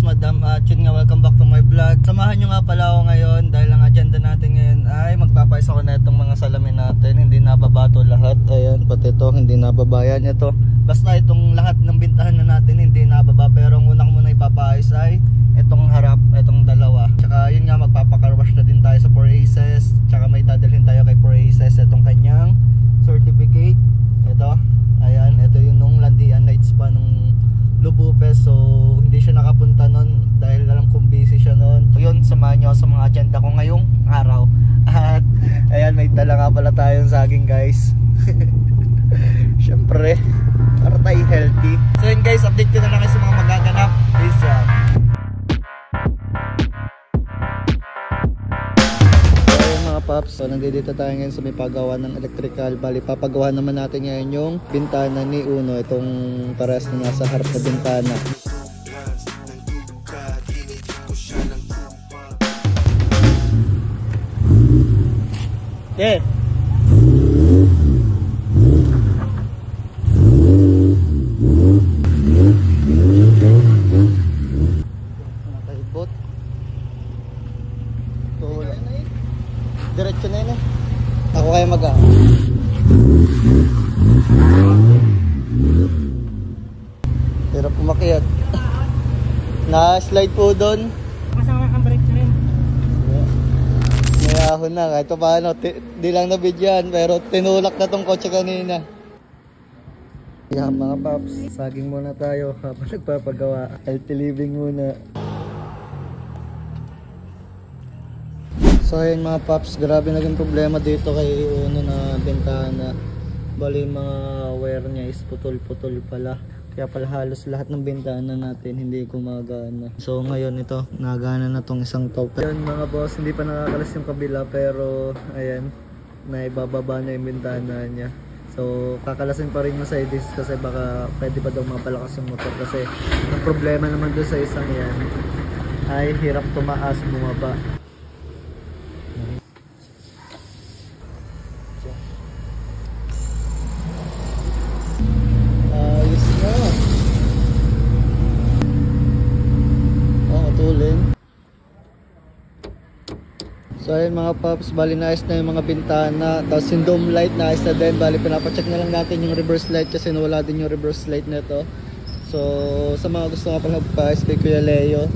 Madam, at yun nga, welcome back to my vlog. Samahan nyo nga pala ako ngayon dahil ang agenda natin ngayon ay magpapayos ako na itong mga salamin natin. Hindi nababato lahat, ayan, pati ito hindi nababayan. Ito, basta itong lahat ng bintahan na natin hindi nababa, pero ang unang muna ipapayos ay itong harap, itong dalawa. Tsaka yun nga, magpapakarwash na din tayo sa 4 Aces. Tsaka may dadalhin tayo kay 4 Aces itong kanyang certificate. Ito, ayan, ito yung nung Landian Nights pa nung Lubupes, so hindi siya nakapunta nun dahil alam kong busy siya nun. Yun, samahan nyo sa mga agenda ko ngayong araw. At ayan, may dala nga pala tayong saging, guys. Syempre, para tayo healthy. So yun guys, update ko na lang sa mga magaganap. Peace out. Paps, so nandito tayo ngayon sa may paggawa ng electrical. Bali, papagawa naman natin ngayon yung bintana ni Uno, itong pares na nasa harap na bintana. Okay. Nakaibot. Diretso na yun eh. Ako kaya hirap umakyat. Na-slide po doon. Kasama kang brake na rin. Mayahon na. Kahit paano, di lang nabidyan. Pero tinulak na tong kotse kanina. Yeah, mga paps, saging muna tayo habang nagpapagawa. Healthy living muna. So ayun mga paps, grabe naging problema dito kay Uno na bintana. Bali mga wire niya is putol-putol pala. Kaya pala halos lahat ng bintana natin hindi gumagana. So ngayon ito, nagana na tong isang top. Ayun mga boss, hindi pa nakakalas yung kabila pero ayan, naibababa na yung bintana niya. So kakalasin pa rin yung side disc kasi baka pwede pa daw mapalakas yung motor. Kasi ang problema naman doon sa isang yan ay hirap tumaas, bumaba. So ayun mga paps, bali naayos na yung mga bintana. Tapos yung dome light naayos na din. Bali pinapacheck na lang natin yung reverse light kasi nawala din yung reverse light nito. So sa mga gusto nga pala magpa-ayos kay Kuya Leo,